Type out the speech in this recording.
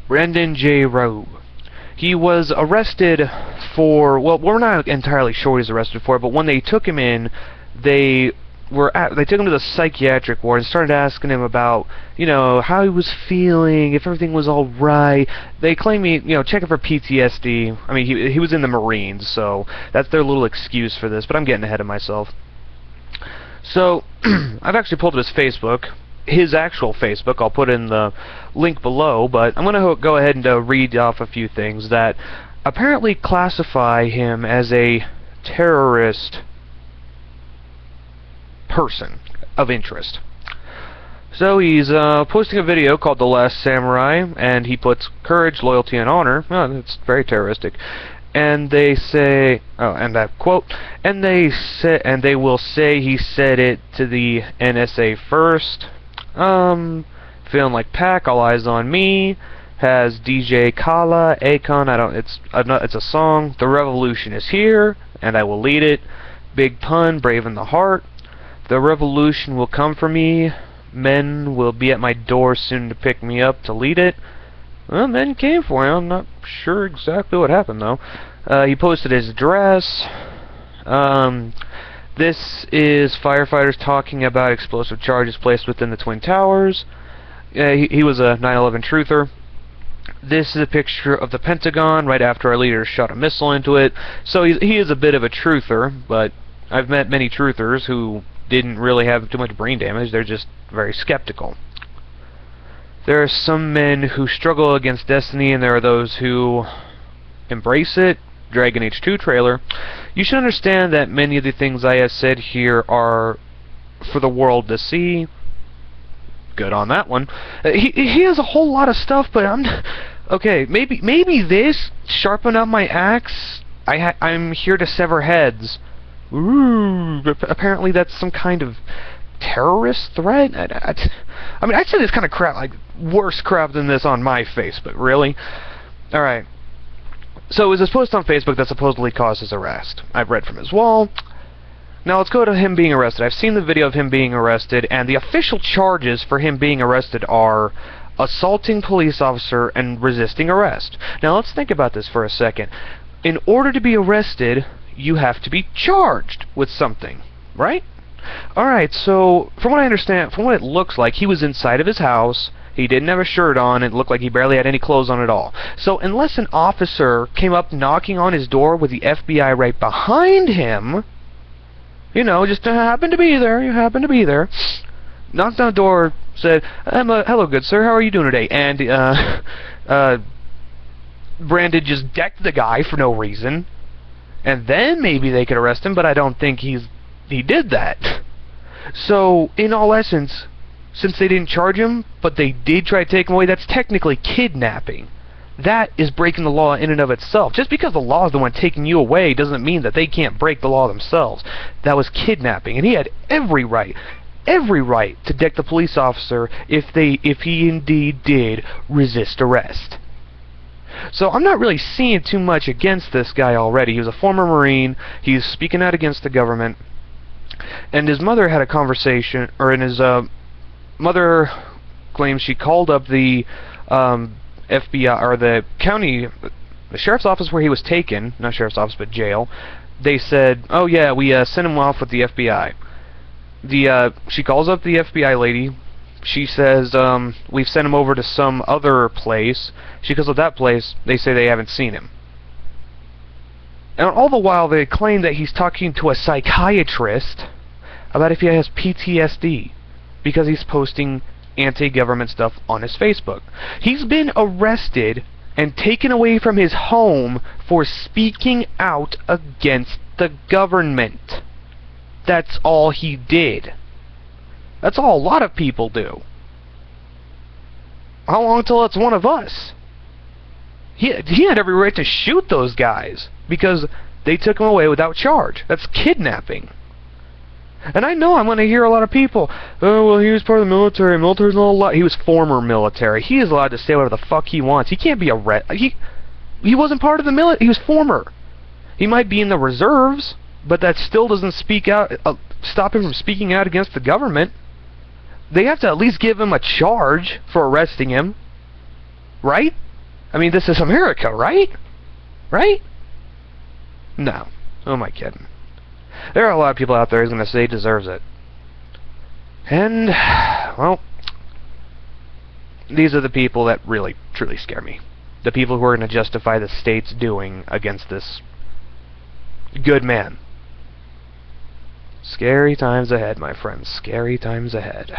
Brendan J Raub. He was arrested for, well, we're not entirely sure what he's arrested for, but when they took him in, they took him to the psychiatric ward and started asking him about, how he was feeling, if everything was all right. They claim checking for PTSD. I mean, he was in the Marines, so that's their little excuse for this, but I'm getting ahead of myself. So, I've actually pulled up his Facebook. His actual Facebook, I'll put in the link below, but I'm going to go ahead and read off a few things that apparently classify him as a terrorist person of interest. So he's posting a video called The Last Samurai, and he puts courage, loyalty, and honor. Oh, that's very terroristic. And they say, and I quote, and they will say he said it to the NSA first. Feeling like Pac, all eyes on me. Has DJ Kala, Akon, it's a song. The revolution is here, and I will lead it. Big pun, brave in the heart. The revolution will come for me. Men will be at my door soon to pick me up to lead it. Well, men came for him. I'm not sure exactly what happened, though. He posted his address. This is firefighters talking about explosive charges placed within the Twin Towers. He was a 9/11 truther. This is a picture of the Pentagon right after our leader shot a missile into it. So he is a bit of a truther, but I've met many truthers who didn't really have too much brain damage. They're just very skeptical. There are some men who struggle against destiny, and there are those who embrace it. Dragon H2 trailer. You should understand that many of the things I have said here are for the world to see. Good on that one. He has a whole lot of stuff, but okay. Maybe this sharpen up my axe. I'm here to sever heads. Ooh, apparently that's some kind of terrorist threat. I mean, I'd say this kind of crap, like worse crap than this on my Facebook. Really? All right. So it was this post on Facebook that supposedly caused his arrest. I've read from his wall. Now let's go to him being arrested. I've seen the video of him being arrested, and the official charges for him being arrested are assaulting police officer and resisting arrest. Now let's think about this for a second. In order to be arrested, you have to be charged with something, right? Alright, so from what I understand, from what it looks like, he was inside of his house. He didn't have a shirt on. It looked like he barely had any clothes on at all. So unless an officer came up knocking on his door with the FBI right behind him, just happened to be there, knocked on the door, said, hello good sir, how are you doing today? And Brandon just decked the guy for no reason, and then maybe they could arrest him, but I don't think he did that. So in all essence, since they didn't charge him, but they did try to take him away, that's technically kidnapping. That is breaking the law in and of itself. Just because the law is the one taking you away doesn't mean that they can't break the law themselves. That was kidnapping, and he had every right to deck the police officer if he indeed did resist arrest. So I'm not really seeing too much against this guy already. He was a former Marine. He's speaking out against the government. And his mother had a conversation, or in his mother claims she called up the FBI, or the sheriff's office where he was taken, not sheriff's office, but jail. They said, oh yeah, we sent him off with the FBI. She calls up the FBI lady. She says, we've sent him over to some other place. She goes to that place. They say they haven't seen him. And all the while, they claim that he's talking to a psychiatrist about if he has PTSD because he's posting anti-government stuff on his Facebook. He's been arrested and taken away from his home for speaking out against the government. That's all he did. That's all a lot of people do. How long till it's one of us? He had every right to shoot those guys because they took him away without charge. That's kidnapping. And I know I'm going to hear a lot of people, oh, well, he was part of the military. Military's not a lot. He was former military. He is allowed to say whatever the fuck he wants. He can't be he wasn't part of the military. He was former. He might be in the reserves, but that still doesn't stop him from speaking out against the government. They have to at least give him a charge for arresting him, right? I mean, this is America, right? Right? No. Who am I kidding? There are a lot of people out there who's going to say he deserves it. And, well, these are the people that really, truly scare me. The people who are going to justify the state's doing against this good man. Scary times ahead, my friends. Scary times ahead.